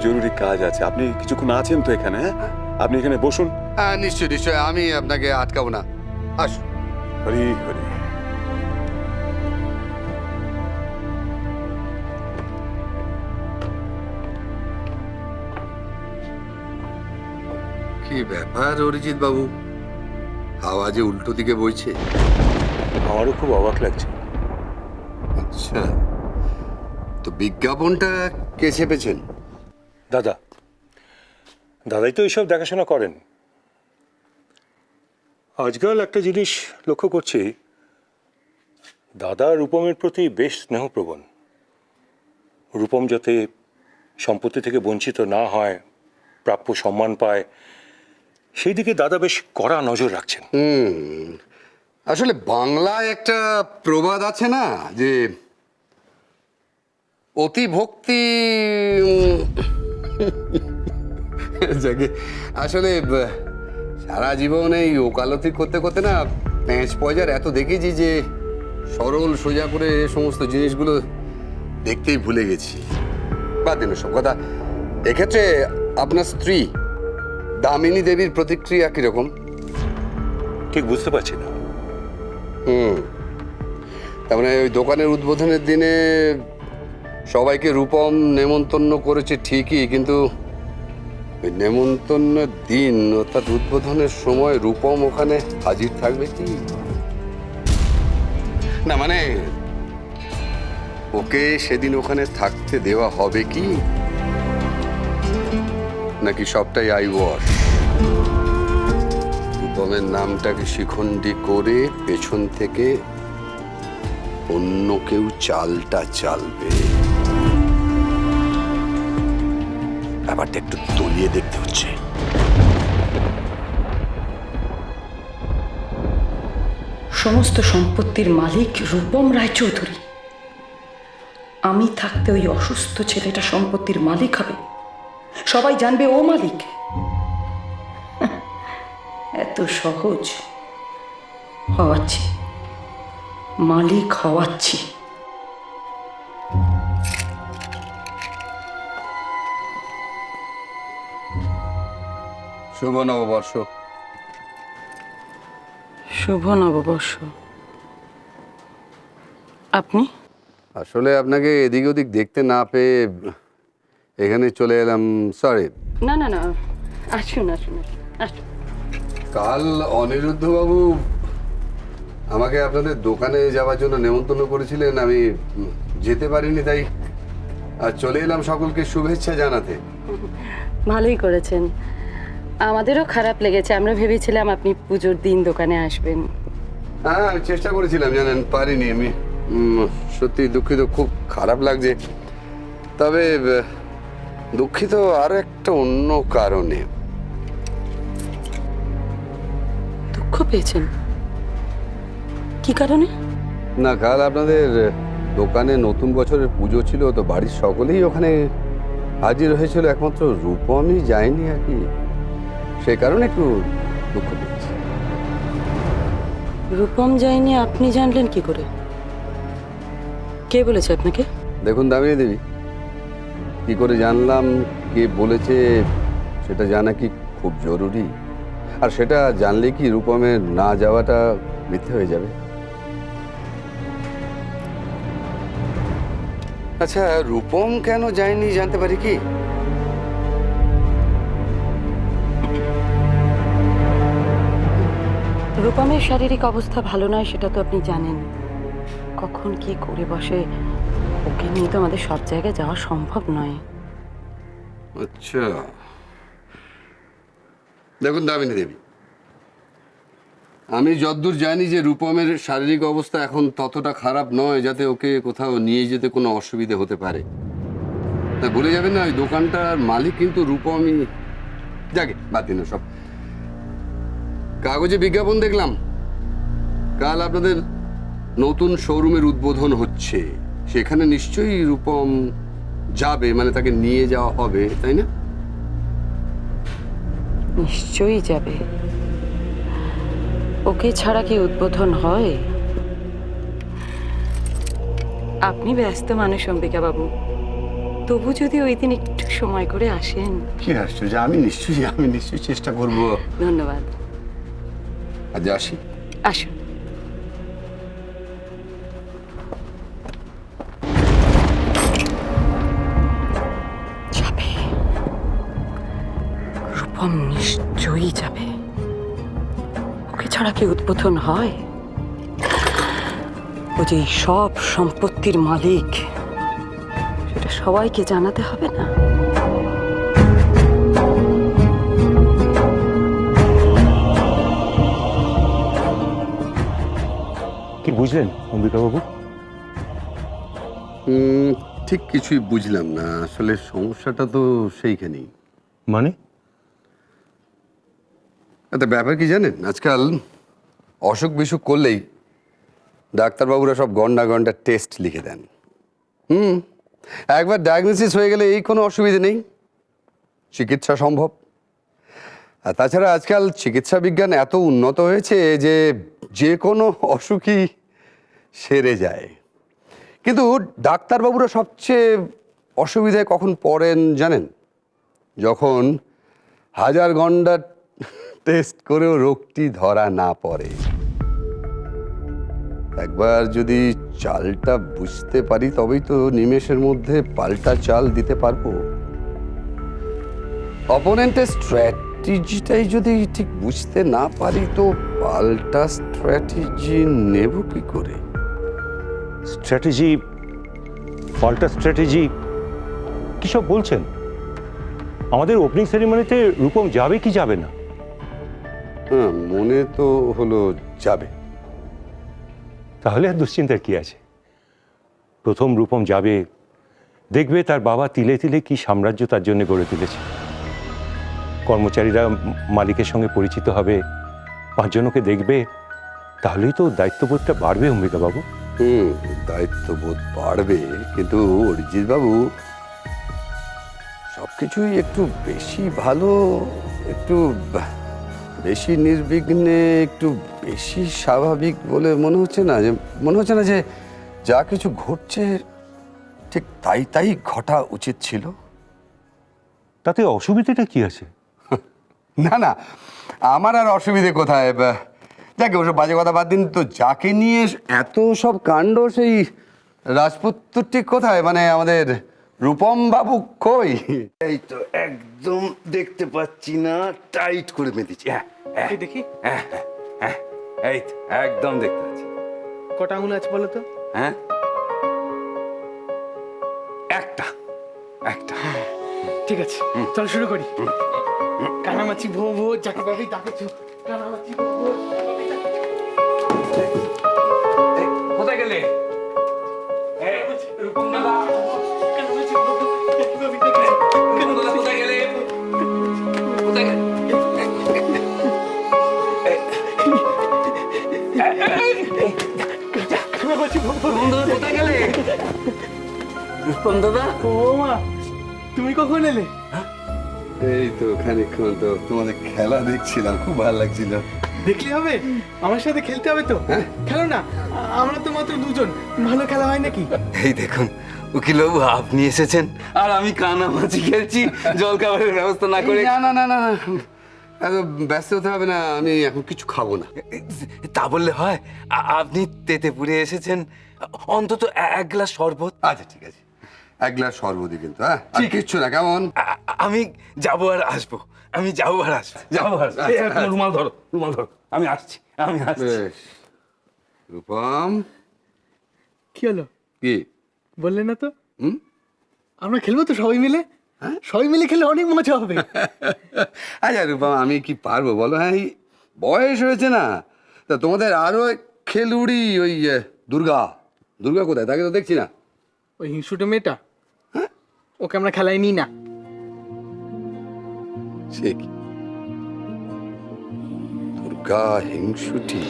জরুরি কাজ আছে। আপনি কিছুক্ষণ আছেন তো এখানে? হ্যাঁ, আপনি এখানে বসুন। হ্যাঁ, নিশ্চয়ই নিশ্চয়ই, আমি আপনাকে আটকাবো না। আসুন। হরি হরি। কি ব্যাপার অরিজিৎ বাবু, হাওয়া যে উল্টো দিকে বইছে। আমারও খুব অবাক লাগছে। আচ্ছা, তো বিজ্ঞাপনটা কে ছেপেছেন? দাদা, দাদাই তো এইসব দেখাশোনা করেন। আজকাল একটা জিনিস লক্ষ্য করছি, দাদা রূপমের প্রতি বেশ স্নেহপ্রবণ। রূপম যাতে সম্পত্তি থেকে বঞ্চিত না হয়, প্রাপ্য সম্মান পায়, সেই দিকে দাদা বেশ কড়া নজর রাখছেন। আসলে বাংলায় একটা প্রবাদ আছে না, যে অতি ভক্তি যাকে আসলে সারা জীবন এই ওকালতি করতে করতে না প্যাঁচ পয়জার এত দেখেছি যে সরল সোজা করে সমস্ত জিনিসগুলো দেখতেই ভুলে গেছি। বাদ দিন সব কথা। এক্ষেত্রে আপনার স্ত্রী দামিনী দেবীর প্রতিক্রিয়া কিরকম? ঠিক বুঝতে পারছি না। তার মানে ওই দোকানের উদ্বোধনের দিনে সবাইকে রূপম নেমন্তন্ন করেছে ঠিকই, কিন্তু ওই নেমন্তন্নের দিন অর্থাৎ উদ্বোধনের সময় রূপম ওখানে হাজির থাকবে কি না? মানে ওকে সেদিন ওখানে থাকতে দেওয়া হবে কি, নাকি সবটাই আই ওয়াশ? রূপমের নামটাকে শিখণ্ডী করে পেছন থেকে অন্য কেউ চালটা চালবে। ব্যাপারটা একটু তলিয়ে দেখতে হচ্ছে। সমস্ত সম্পত্তির মালিক রূপম রায়চৌধুরী। আমি থাকতে ওই অসুস্থ ছেলেটা সম্পত্তির মালিক হবে, সবাই জানবে ও মালিক। এত সহজ হওয়াচ্ছি, মালিক হওয়াচ্ছি। শুভ নববর্ষ। শুভ নববর্ষ। আপনি? আসলে আপনাকে এদিক ওদিক দেখতে না পেয়ে এখানে চলে এলাম, সরি। না না না, আসুন আসুন আসুন। কাল অনিরুদ্ধ বাবু আমাকে আপনাদের দোকানে যাওয়ার জন্য নেমন্তন্ন করেছিলেন, আমি যেতে পারিনি, তাই আর চলে এলাম সকলকে শুভেচ্ছা জানাতে। ভালোই করেছেন, আমাদেরও খারাপ লেগেছে। আমরা ভেবেছিলাম আপনি পুজোর দিন দোকানে আসবেন। হ্যাঁ, আমি চেষ্টা করেছিলাম, জানেন, পারিনি। আমি সত্যি দুঃখিত, খুব খারাপ লাগছে। তবে দুঃখিত আরো একটা অন্য কারণে। দুঃখ পেয়েছেন? কি কারণে? না, কাল আপনাদের দোকানে নতুন বছরের পুজো ছিল, তো বাড়ির সকলেই ওখানে হাজির হয়েছিল, একমাত্র রূপমই যায়নি আর কি। সেই কারণে একটু দুঃখ পেয়েছি। রূপম যায়নি আপনি জানলেন কি করে? কে বলেছে আপনাকে? দেখুন দামিনী দেবী, কি করে জানলাম, কে বলেছে, সেটা জানা কি খুব জরুরি? আর সেটা জানলে কি রূপমের না যাওয়াটা মিথ্যে হয়ে যাবে? আচ্ছা, রূপম কেন যায়নি জানতে পারি কি? রূপমের শারীরিক অবস্থা ভালো নয়, সেটা তো আপনি জানেন। কখন কি করে বসে, ওকে নিয়ে তো আমাদের সব জায়গায় যাওয়া সম্ভব নয়। আচ্ছা, দেখুন দামিনী দেবী, আমি যতদূর জানি যে রূপমের শারীরিক অবস্থা এখন ততটা খারাপ নয় যাতে ওকে কোথাও নিয়ে যেতে কোনো অসুবিধে হতে পারে। তা ভুলে যাবেন না, ওই দোকানটার মালিক কিন্তু রূপমই। যাকে বাদ দিন সব। কাগজে বিজ্ঞাপন দেখলাম, কাল আপনাদের নতুন শোরুমের উদ্বোধন হচ্ছে, সেখানে নিশ্চয়ই রূপম যাবে, মানে তাকে নিয়ে যাওয়া হবে, তাই না? নিশ্চয়ই যাবে, ওকে ছাড়া কি উদ্বোধন হয়? আপনি ব্যস্ত মানুষ অম্বিকা বাবু, তবু যদি ওই দিন একটু সময় করে আসেন। কি আশ্চর্য, আমি নিশ্চয়ই চেষ্টা করব। ধন্যবাদ। আজ আসি। আসুন। যাবে, রূপম নিশ্চয়ই যাবে। ওকে ছাড়া কি উদ্বোধন হয়? ও যে এই সব সম্পত্তির মালিক, সেটা সবাইকে জানাতে হবে না? কি বুঝলেন অম্বিকাবাবু? ঠিক কিছুই বুঝলাম না, আসলে সমস্যাটা তো সেইখানেই। মানে? একটা ব্যাপার কি জানেন, আজকাল অসুখ বিসুখ করলেই ডাক্তারবাবুরা সব গন্ডা টেস্ট লিখে দেন। একবার ডায়াগনোসিস হয়ে গেলে এই কোনো অসুবিধে নেই, চিকিৎসা সম্ভব। আর তাছাড়া আজকাল চিকিৎসা বিজ্ঞান এত উন্নত হয়েছে যে যে কোনো অসুখই সেরে যায়। কিন্তু ডাক্তারবাবুরা সবচেয়ে অসুবিধায় কখন পড়েন জানেন? যখন 1000 গন্ডা টেস্ট করেও রোগটি ধরা না পড়ে। একবার যদি চালটা বুঝতে পারি তবেই তো নিমেষের মধ্যে পাল্টা চাল দিতে পারবো। অপোনেন্টের স্ট্র্যাটেজিটাই যদি ঠিক বুঝতে না পারি তো পাল্টা স্ট্র্যাটেজি নেব কি করে? স্ট্র্যাটেজি, পাল্টা স্ট্র্যাটেজি কি সব বলছেন? আমাদের ওপেনিং সেরিমনিতে রূপম যাবে কি যাবে না? হ্যাঁ, মনে তো হলো যাবে। তাহলে আর দুশ্চিন্তার কি আছে? প্রথম রূপম যাবে, দেখবে তার বাবা তিলে তিলে কি সাম্রাজ্য তার জন্য গড়ে তুলেছে। কর্মচারীরা মালিকের সঙ্গে পরিচিত হবে, 5 জনকে দেখবে, তাহলেই তো দায়িত্ববোধটা বাড়বে অম্বিকাবাবু। দায়িত্ববোধ বাড়বে, কিন্তু অরিজিৎ বাবু সবকিছুই একটু বেশি ভালো, একটু বেশি নির্বিঘ্নে, একটু বেশি স্বাভাবিক বলে মনে হচ্ছে না যে যা কিছু ঘটছে ঠিক তাই ঘটা উচিত ছিল। তাতে অসুবিধাটা কি আছে? না, আমার আর অসুবিধে কোথায়? যাকে ওসব বাজে কথা বাদ দিন তো, যাকে নিয়ে এত সব কাণ্ড সেই রাজপুত্র ঠিক কোথায়? মানে আমাদের রূপম বাবু কই? এই তো একদম দেখতে পাচ্ছি না, টাইট করে বেঁধেছি। দেখি এই তো একদম দেখতে পাচ্ছি। কটা আঙুল আছে বলো তো? হ্যাঁ, একটা। ঠিক আছে, চল শুরু করি। কানামাছি ভো ভো যাকে পাবি তাকে কানামাছি ভো ভো। কোথায় গেলে? রূপম দাদা, কানামাছি ভো ভো যাকে পাবি তাকে। রূপম দাদা কোথায় গেলে? কোথায় গেলে? কানামাছি ভো ভো। রূপম দাদা কোথায় গেলে? রূপম দাদা, ও মা, তুমি কখন এলে? এই তো খানিকক্ষণ তো তোমাদের খেলা দেখছিলাম, খুব ভালো লাগছিল। দেখলে হবে, আমার সাথে খেলতে হবে তো। খেলো না, আমরা তো মাত্র 2 জন, ভালো খেলা হয় নাকি? এই দেখুন উকিলবাবু, আপনি এসেছেন আর আমি কানামাছি খেলছি জল খাবারের ব্যবস্থা না করে। না, এত ব্যস্ত হতে হবে না, আমি এখন কিছু খাবো না। তা বললে হয়? আপনি তেতেপুরে এসেছেন, অন্তত 1 গ্লাস শরবত। আচ্ছা ঠিক আছে, 1 গ্লাস শরবতই কিন্তু। হ্যাঁ, ঠিক কিচ্ছু না, কেমন? আমি যাবো আর আসবো, যাবো আর আসবো। এই, তোমার রুমাল ধরো, আমি আসছি। বেশ। রূপম, কি হলো, কি বললে না তো? আমরা খেলবো তো সবাই মিলে? সবাই মিলে খেলে অনেক মজা হবে। আচ্ছা রূপম, আমি কি পারবো বলো? হ্যাঁ, এই বয়স হয়েছে না, তা তোমাদের আরো খেলুড়ি ওই দুর্গা কোথায়? তাকে তো দেখছি না। ওই হিংসুটে মেয়েটা, ওকে আমরা খেলায় নিই না। সে কি দুর্গা হিংসুটি?